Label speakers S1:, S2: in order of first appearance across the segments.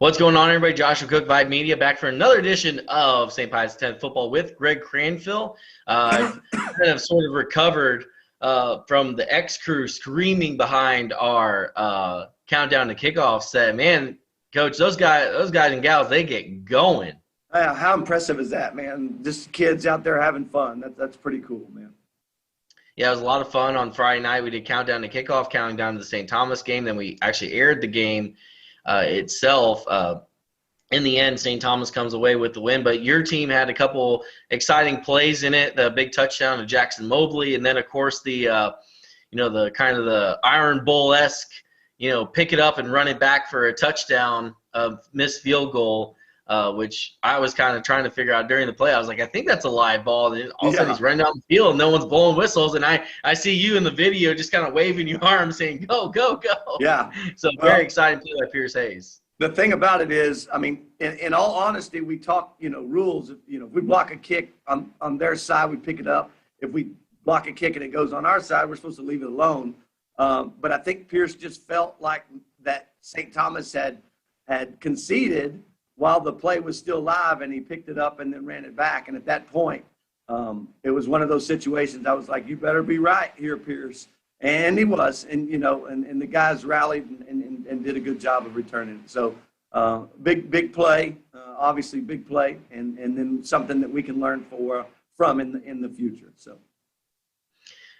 S1: What's going on, everybody? Joshua Cook, VYPE Media, back for another edition of St. Pius 10 Football with Greg Cranfill. I've kind of sort of recovered from the X-Crew screaming behind our countdown to kickoff set. Man, Coach, those guys and gals, they get going.
S2: How impressive is that, man? Just kids out there having fun. That's pretty cool, man.
S1: Yeah, it was a lot of fun on Friday night. We did countdown to kickoff, counting down to the St. Thomas game. Then we actually aired the game itself. In the end, St. Thomas comes away with the win, but your team had a couple exciting plays in it. The big touchdown to Jackson Mobley, and then of course the the kind of the Iron Bowl-esque, pick it up and run it back for a touchdown of missed field goal, which I was kind of trying to figure out during the play. I was like, I think that's a live ball. And all of a sudden he's running down the field and no one's blowing whistles. And I see you in the video just kind of waving your arms saying, go, go, go.
S2: Yeah.
S1: So very exciting play by Pius Hayes.
S2: The thing about it is, I mean, in all honesty, we talk, rules. If we block a kick on their side, we pick it up. If we block a kick and it goes on our side, we're supposed to leave it alone. But I think Pius just felt like that St. Thomas had conceded while the play was still live, and he picked it up and then ran it back. And at that point, it was one of those situations I was like, you better be right here, Pius. And he was, and the guys rallied and did a good job of returning it. So big play, obviously big play, and then something that we can learn from in the future. So.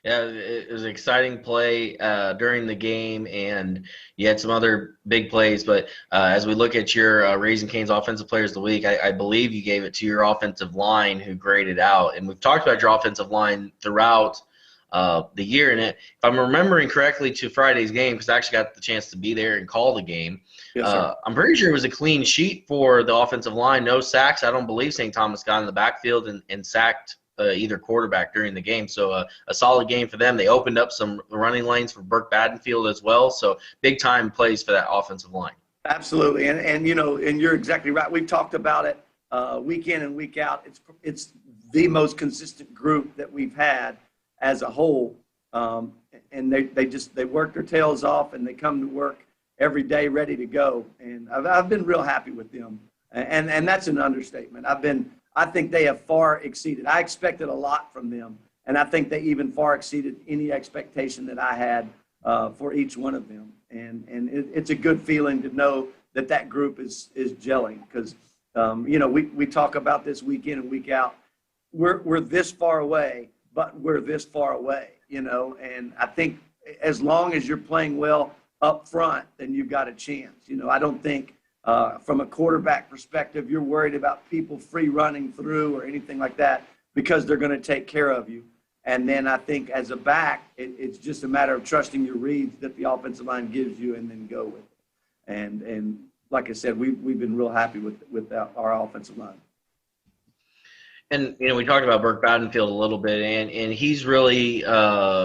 S1: Yeah, it was an exciting play during the game, and you had some other big plays. But as we look at your Raising Cane's Offensive Players of the Week, I believe you gave it to your offensive line who graded out. And we've talked about your offensive line throughout the year. And if I'm remembering correctly to Friday's game, because I actually got the chance to be there and call the game,
S2: yes, sir.
S1: I'm pretty sure it was a clean sheet for the offensive line. No sacks. I don't believe St. Thomas got in the backfield and sacked either quarterback during the game. So a solid game for them. They opened up some running lanes for Burke Badenfield as well. So big time plays for that offensive line.
S2: Absolutely. And you're exactly right. We've talked about it week in and week out. It's the most consistent group that we've had as a whole. And they work their tails off, and they come to work every day ready to go. And I've been real happy with them. And that's an understatement. I think they have far exceeded. I expected a lot from them, and I think they even far exceeded any expectation that I had for each one of them. And it's a good feeling to know that group is gelling, because we talk about this week in and week out. We're this far away, but we're this far away, and I think as long as you're playing well up front, then you've got a chance. I don't think from a quarterback perspective, you're worried about people free running through or anything like that, because they're going to take care of you. And then I think as a back, it's just a matter of trusting your reads that the offensive line gives you, and then go with it. And like I said, we've been real happy with our offensive line.
S1: And we talked about Burke Badenfield a little bit, and he's really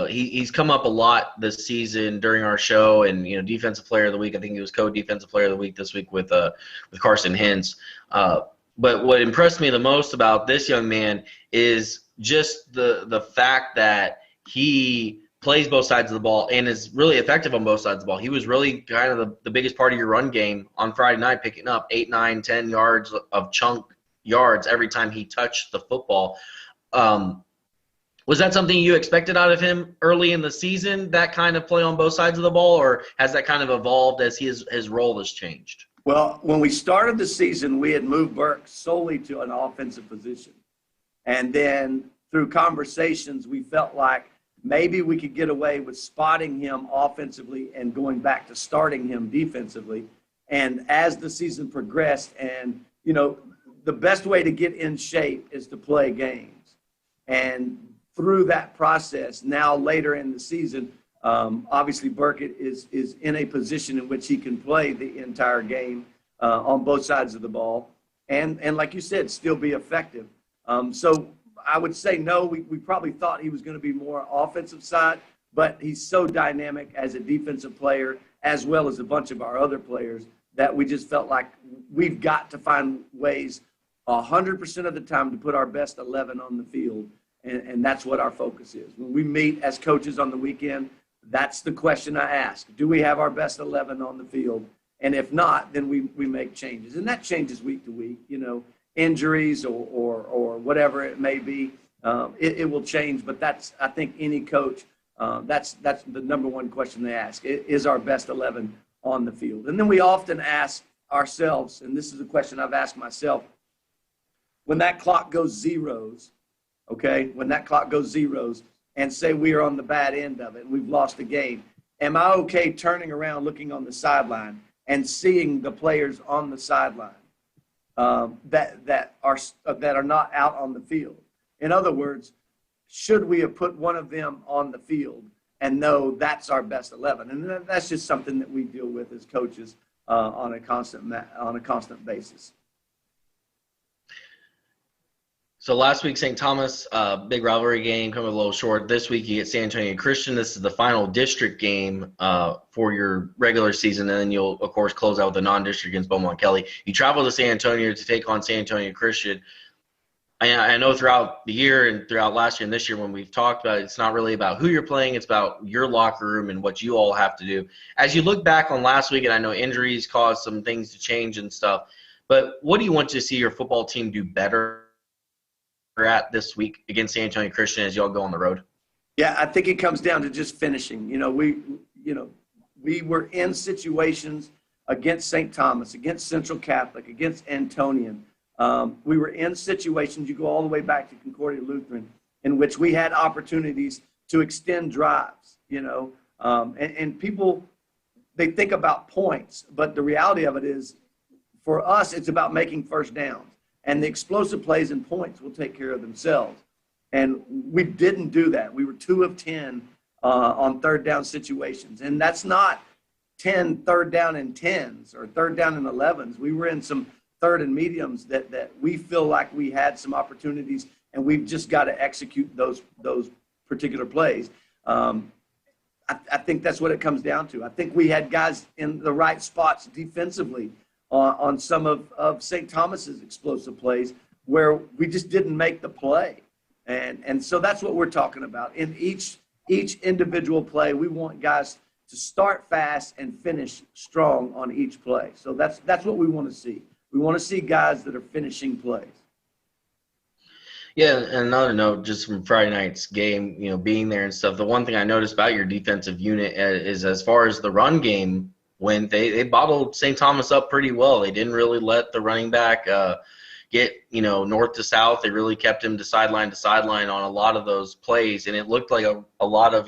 S1: he's come up a lot this season during our show. And Defensive Player of the Week, I think he was co-Defensive Player of the Week this week with Carson Hintz. But what impressed me the most about this young man is just the fact that he plays both sides of the ball and is really effective on both sides of the ball. He was really kind of the biggest part of your run game on Friday night, picking up 8, 9, 10 yards of chunk yards every time he touched the football. Was that something you expected out of him early in the season, that kind of play on both sides of the ball, or has that kind of evolved as his role has changed?
S2: Well, when we started the season, we had moved Burke solely to an offensive position. And then through conversations, we felt like maybe we could get away with spotting him offensively and going back to starting him defensively. And as the season progressed, and, the best way to get in shape is to play games. And through that process, now later in the season, obviously Burke is in a position in which he can play the entire game on both sides of the ball. And like you said, still be effective. So I would say no, we probably thought he was going to be more offensive side, but he's so dynamic as a defensive player, as well as a bunch of our other players, that we just felt like we've got to find ways 100% of the time to put our best 11 on the field, and that's what our focus is. When we meet as coaches on the weekend, that's the question I ask. Do we have our best 11 on the field? And if not, then we make changes. And that changes week to week, injuries or whatever it may be. It will change, but that's, I think any coach, that's the number one question they ask. Is our best 11 on the field? And then we often ask ourselves, and this is a question I've asked myself, when that clock goes zeros, okay, when that clock goes zeros and say we are on the bad end of it and we've lost the game, am I okay turning around, looking on the sideline and seeing the players on the sideline that are not out on the field? In other words, should we have put one of them on the field and know that's our best 11? And that's just something that we deal with as coaches on a constant basis.
S1: So last week, St. Thomas, big rivalry game, coming a little short. This week, you get San Antonio Christian. This is the final district game for your regular season, and then you'll, of course, close out with the non-district against Beaumont Kelly. You travel to San Antonio to take on San Antonio Christian. I know throughout the year and throughout last year and this year when we've talked about it, it's not really about who you're playing. It's about your locker room and what you all have to do. As you look back on last week, and I know injuries caused some things to change and stuff, but what do you want to see your football team do better at this week against San Antonio Christian as y'all go on the road?
S2: Yeah, I think it comes down to just finishing. We were in situations against St. Thomas, against Central Catholic, against Antonian. We were in situations, you go all the way back to Concordia Lutheran, in which we had opportunities to extend drives, and people, they think about points, but the reality of it is, for us, it's about making first downs. And the explosive plays and points will take care of themselves. And we didn't do that. We were 2 of 10 on third down situations. And that's not 10 third down and 10s or third down and 11s. We were in some third and mediums that we feel like we had some opportunities, and we've just got to execute those particular plays. I think that's what it comes down to. I think we had guys in the right spots defensively on some of St. Thomas's explosive plays where we just didn't make the play. And so that's what we're talking about. In each individual play, we want guys to start fast and finish strong on each play. So that's what we want to see. We want to see guys that are finishing plays.
S1: Yeah, and another note, just from Friday night's game, being there and stuff, the one thing I noticed about your defensive unit is as far as the run game, when they bottled St. Thomas up pretty well. They didn't really let the running back get, north to south. They really kept him to sideline on a lot of those plays, and it looked like a lot of,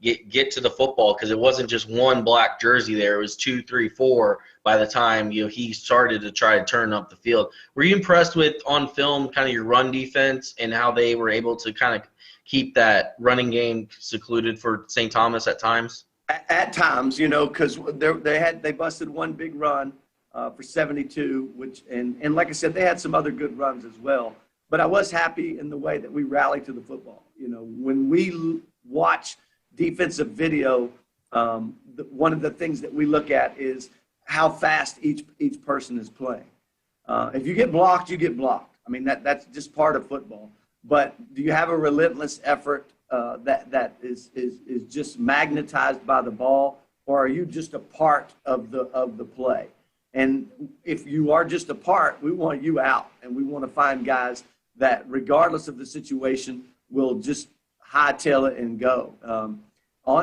S1: get to the football, because it wasn't just one black jersey there. It was 2, 3, 4 by the time, he started to try to turn up the field. Were you impressed with, on film, kind of your run defense and how they were able to kind of keep that running game secluded for St. Thomas at times?
S2: At times, because they busted one big run for 72, and like I said, they had some other good runs as well. But I was happy in the way that we rallied to the football. When we watch defensive video, one of the things that we look at is how fast each person is playing. If you get blocked, you get blocked. I mean, that's just part of football. But do you have a relentless effort that is just magnetized by the ball, or are you just a part of the play? And if you are just a part, we want you out, and we want to find guys that, regardless of the situation, will just hightail it and go.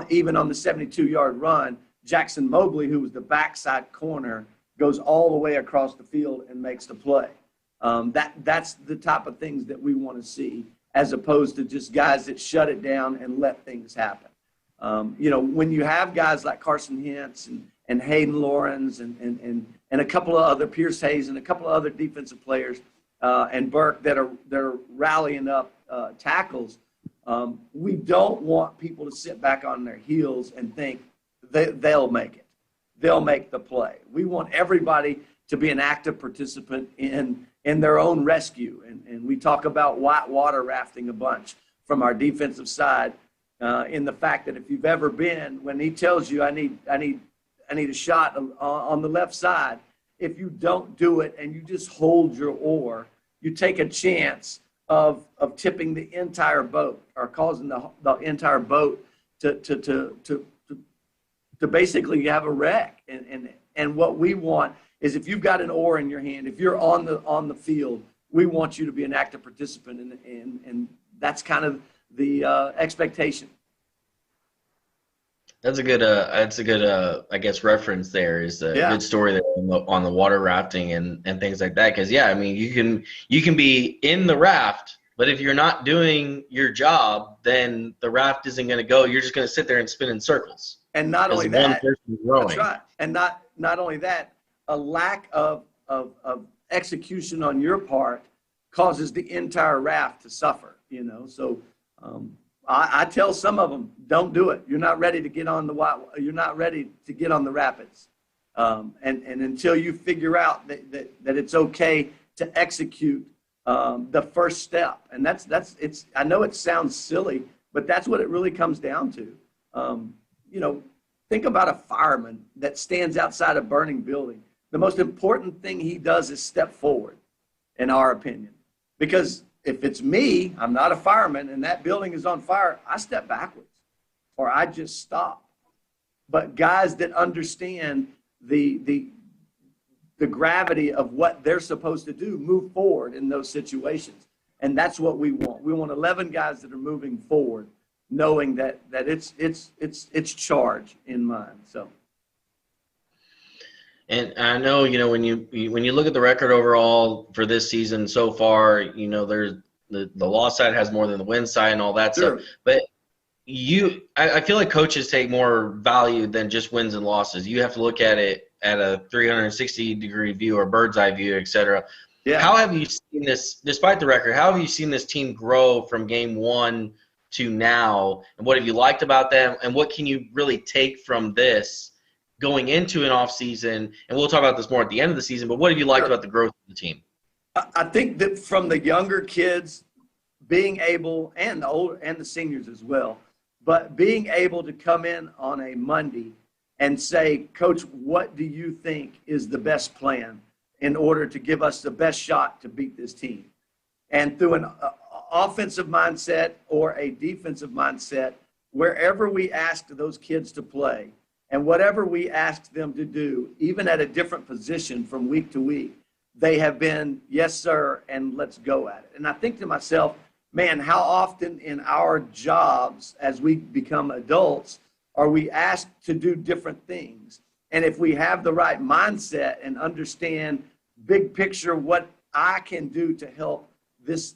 S2: Even on the 72-yard run, Jackson Mobley, who was the backside corner, goes all the way across the field and makes the play. That's the type of things that we want to see, as opposed to just guys that shut it down and let things happen. When you have guys like Carson Hintz and Hayden Lawrence and a couple of other, Pierce Hayes and a couple of other defensive players and Burke that are rallying up tackles, we don't want people to sit back on their heels and think they'll make it. They'll make the play. We want everybody to be an active participant in their own rescue. And we talk about white water rafting a bunch from our defensive side, in the fact that if you've ever been, when he tells you, I need a shot on the left side, if you don't do it and you just hold your oar, you take a chance of tipping the entire boat, or causing the entire boat to to basically have a wreck. And what we want is, if you've got an oar in your hand, if you're on the field, we want you to be an active participant, and that's kind of the expectation.
S1: That's a good I guess reference there is a good story there on the water rafting and things like that. Because I mean, you can be in the raft, but if you're not doing your job, then the raft isn't going to go. You're just going to sit there and spin in circles.
S2: And not only that,
S1: one person's rowing.
S2: That's right. And not only that, a lack of execution on your part causes the entire raft to suffer. So I tell some of them, don't do it. You're not ready to get on the rapids, and until you figure out that it's okay to execute the first step. And it's. I know it sounds silly, but that's what it really comes down to. Think about a fireman that stands outside a burning building. The most important thing he does is step forward, in our opinion, because if it's me, I'm not a fireman, and that building is on fire, I step backwards or I just stop. But guys that understand the gravity of what they're supposed to do move forward in those situations. And that's what we want. We want 11 guys that are moving forward, knowing that it's charge in mind. So.
S1: And I know, when you look at the record overall for this season so far, there's the loss side has more than the win side and all that stuff. But I feel like coaches take more value than just wins and losses. You have to look at it at a 360-degree view or bird's eye view, et cetera. Yeah. How have you seen this, despite the record, how have you seen this team grow from game one to now? And what have you liked about them? And what can you really take from this going into an off season? And we'll talk about this more at the end of the season, but what have you liked about the growth of the team?
S2: I think that from the younger kids being able, and the older and the seniors as well, but being able to come in on a Monday and say, Coach, what do you think is the best plan in order to give us the best shot to beat this team? And through an offensive mindset or a defensive mindset, wherever we asked those kids to play, and whatever we asked them to do, even at a different position from week to week, they have been, yes, sir, and let's go at it. And I think to myself, man, how often in our jobs as we become adults are we asked to do different things? And if we have the right mindset and understand big picture what I can do to help this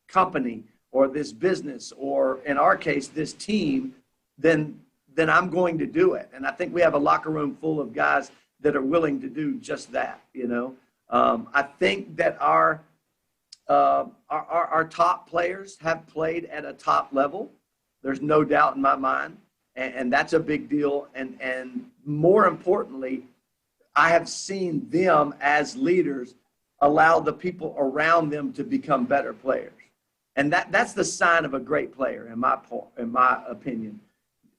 S2: company or this business, or in our case, this team, then I'm going to do it. And I think we have a locker room full of guys that are willing to do just that. I think that our top players have played at a top level. There's no doubt in my mind, and that's a big deal. And more importantly, I have seen them as leaders allow the people around them to become better players, and that's the sign of a great player, in my opinion.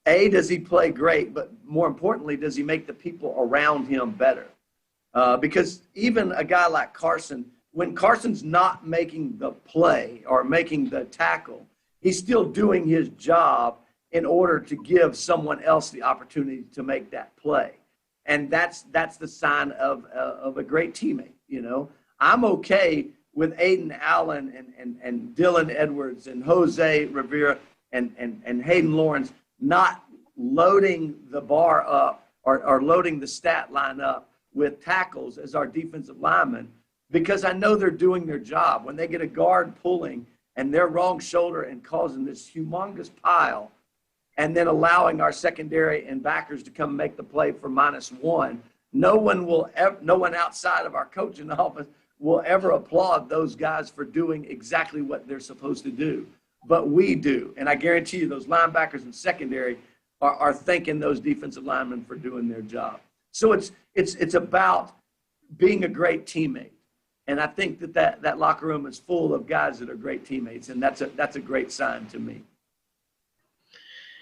S2: Does he play great? But more importantly, does he make the people around him better? Because even a guy like Carson, when Carson's not making the play or making the tackle, he's still doing his job in order to give someone else the opportunity to make that play. And that's the sign of a great teammate. I'm okay with Aiden Allen and Dylan Edwards and Jose Rivera and Hayden Lawrence not loading the bar up or loading the stat line up with tackles as our defensive linemen, because I know they're doing their job. When they get a guard pulling and their wrong shoulder and causing this humongous pile, and then allowing our secondary and backers to come make the play for -1, no one outside of our coaching office will ever applaud those guys for doing exactly what they're supposed to do. But we do. And I guarantee you those linebackers and secondary are thanking those defensive linemen for doing their job. So it's about being a great teammate. And I think that locker room is full of guys that are great teammates, and that's a great sign to me.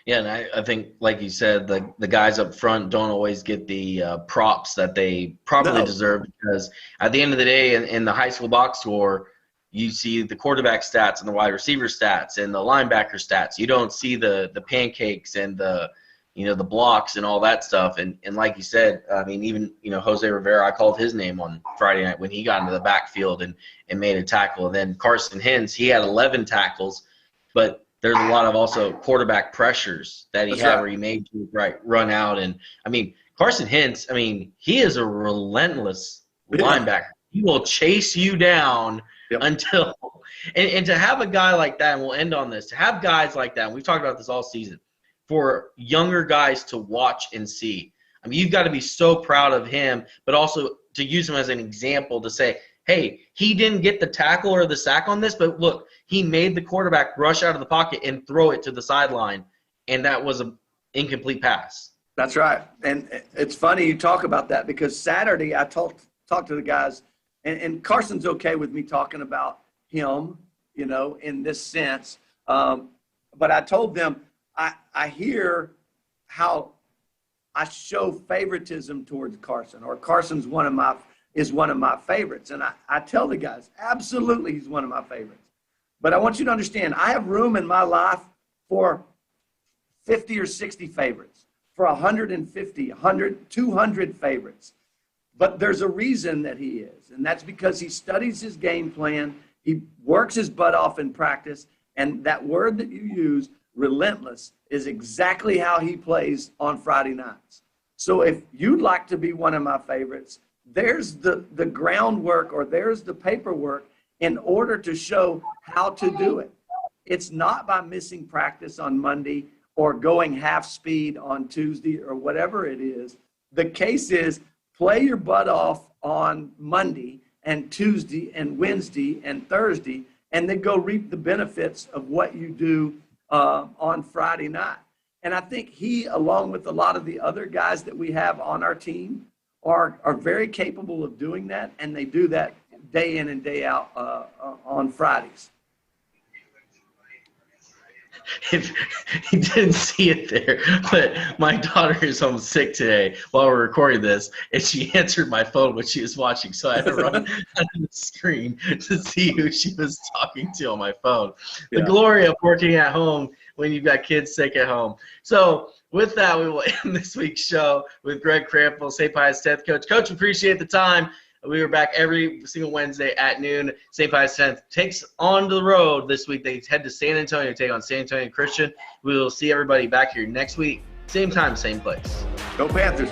S1: Yeah, and I think, like you said, the guys up front don't always get the props that they probably deserve, because at the end of the day, in the high school box score, you see the quarterback stats and the wide receiver stats and the linebacker stats. You don't see the pancakes and the the blocks and all that stuff. And like you said, I mean, even, Jose Rivera, I called his name on Friday night when he got into the backfield and made a tackle. And then Carson Hentz, he had 11 tackles, but there's a lot of also quarterback pressures that he had where he made you run out. And, I mean, Carson Hentz, I mean, he is a relentless linebacker. He will chase you down until – and to have a guy like that, and we'll end on this, to have guys like that, and we've talked about this all season, for younger guys to watch and see. I mean, you've got to be so proud of him, but also to use him as an example to say, hey, he didn't get the tackle or the sack on this, but look, he made the quarterback rush out of the pocket and throw it to the sideline, and that was an incomplete pass.
S2: That's right. And it's funny you talk about that because Saturday I talked to the guys, and Carson's okay with me talking about him, in this sense. But I told them I hear how I show favoritism towards Carson, or Carson's one of my favorites. And I tell the guys, absolutely he's one of my favorites. But I want you to understand, I have room in my life for 50 or 60 favorites, for 150, 100, 200 favorites. But there's a reason that he is, and that's because he studies his game plan, he works his butt off in practice, and that word that you use, relentless, is exactly how he plays on Friday nights. So if you'd like to be one of my favorites, there's the groundwork, or there's the paperwork in order to show how to do it. It's not by missing practice on Monday or going half speed on Tuesday or whatever it is. The case is play your butt off on Monday and Tuesday and Wednesday and Thursday, and then go reap the benefits of what you do on Friday night. And I think he, along with a lot of the other guys that we have on our team, are very capable of doing that, and they do that day in and day out on Fridays.
S1: He didn't see it there, but my daughter is home sick today while we're recording this, and she answered my phone when she was watching, so I had to run on the screen to see who she was talking to on my phone. The glory of working at home when you've got kids sick at home. So with that, we will end this week's show with Greg Cranfill, St. Pius 10th coach. Coach, appreciate the time. We are back every single Wednesday at noon. St. Pius 10th takes on the road this week. They head to San Antonio to take on San Antonio Christian. We will see everybody back here next week. Same time, same place.
S2: Go Panthers.